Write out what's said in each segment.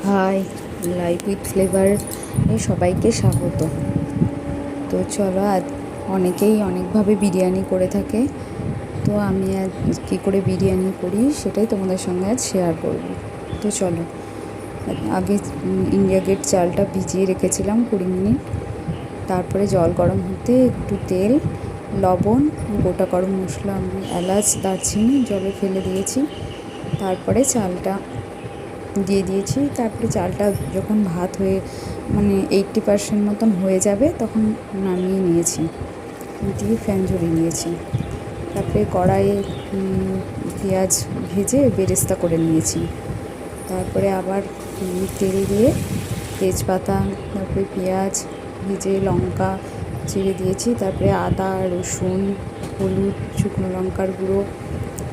High, life with flavour এ সবাইকে স্বাগত। তো চলো, আজ অনেকেই অনেকভাবে বিরিয়ানি করে থাকে। তো আমি আজ কী করে বিরিয়ানি করি সেটাই তোমাদের সঙ্গে আজ শেয়ার করব। তো চলো, আগে ইন্ডিয়া গেট চালটা ভিজিয়ে রেখেছিলাম 20 মিনিট। তারপরে জল গরম হতে একটু তেল, লবণ, গোটা গরম মশলা, আমি এলাচ, দারচিনি জলে ফেলে দিয়েছি। তারপরে চালটা দিয়ে দিয়েছি। তারপরে চালটা যখন ভাত হয়ে 80% মতন হয়ে যাবে তখন নামিয়ে নিয়েছি, দিয়ে ফ্যান ঝরিয়ে নিয়েছি। তারপরে কড়াইয়ে পেঁয়াজ ভেজে বেরেস্তা করে নিয়েছি। তারপরে আবার তেল দিয়ে তেজপাতা, তারপরে পেঁয়াজ ভেজে লঙ্কা চিড়ে দিয়েছি। তারপরে আদা, রসুন, হলুদ, শুকনো লঙ্কার গুঁড়ো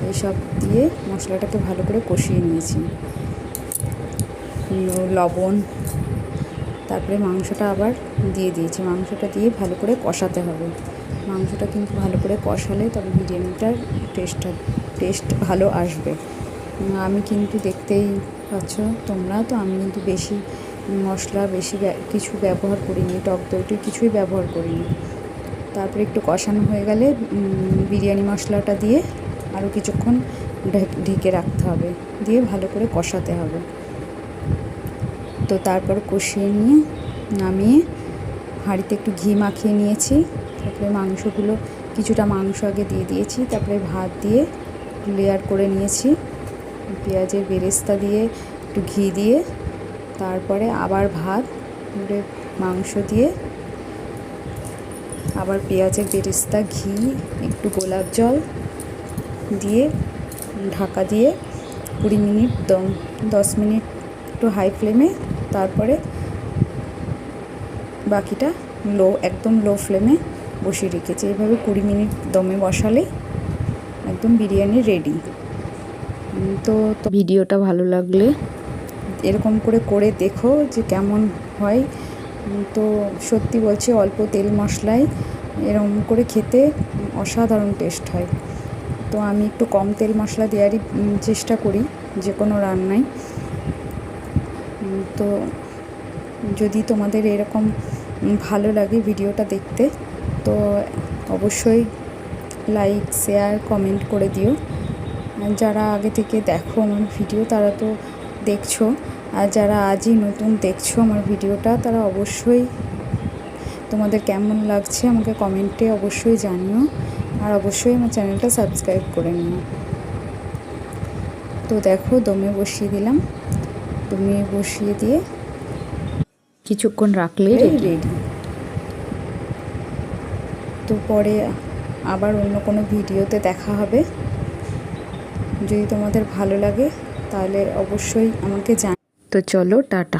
এইসব দিয়ে মশলাটাকে ভালো করে কষিয়ে নিয়েছি, লবণ। তারপরে মাংসটা আবার দিয়ে দিয়েছি। মাংসটা দিয়ে ভালো করে কষাতে হবে। মাংসটা কিন্তু ভালো করে কষালে তবে বিরিয়ানিটার টেস্ট ভালো আসবে। আমি কিন্তু দেখতেই পাচ্ছ তোমরা, তো আমি কিন্তু বেশি মশলা কিছু ব্যবহার করিনি, টক দইটি কিছুই ব্যবহার করিনি। তারপরে একটু কষানো হয়ে গেলে বিরিয়ানি মশলাটা দিয়ে আরও কিছুক্ষণ ঢেকে রাখতে হবে, দিয়ে ভালো করে কষাতে হবে। তো তারপর কষিয়ে নিয়ে নামিয়ে হাঁড়িতে একটু ঘি মাখিয়ে নিয়েছি। তারপরে কিছুটা মাংস আগে দিয়ে দিয়েছি। তারপরে ভাত দিয়ে লেয়ার করে নিয়েছি, পেঁয়াজের বেরেস্তা দিয়ে একটু ঘি দিয়ে। তারপরে আবার ভাত, মাংস দিয়ে আবার পেঁয়াজের বেরেস্তা, ঘি, একটু গোলাপ জল দিয়ে ঢাকা দিয়ে 20 মিনিট 10 মিনিট একটু হাই ফ্লেমে, তারপরে বাকিটা একদম লো ফ্লেমে বসিয়ে রেখেছি। এইভাবে 20 মিনিট দমে বসালেই একদম বিরিয়ানি রেডি। তো ভিডিওটা ভালো লাগলে এরকম করে দেখো যে কেমন হয়। তো সত্যি বলছি, অল্প তেল মশলায় এরকম করে খেতে অসাধারণ টেস্ট হয়। তো আমি একটু কম তেল মশলা দেওয়ারই চেষ্টা করি যে কোনো রান্নায়। তো যদি তোমাদের এরকম ভালো লাগে ভিডিওটা দেখতে, তো অবশ্যই লাইক, শেয়ার, কমেন্ট করে দিও। যারা আগে থেকে দেখো আমার ভিডিও তারা তো দেখছো, আর যারা আজই নতুন দেখছো আমার ভিডিওটা, তারা অবশ্যই তোমাদের কেমন লাগছে আমাকে কমেন্টে অবশ্যই জানিও, আর অবশ্যই আমার চ্যানেলটা সাবস্ক্রাইব করে নিও। তো দেখো, দমে বসিয়ে দিলাম। দমে বসিয়ে দিয়ে কিছুক্ষণ রাখলে রেডি। তো পরে আবার অন্য কোনো ভিডিওতে দেখা হবে। যদি তোমাদের ভালো লাগে তাহলে অবশ্যই আমাকে তো চলো, টাটা।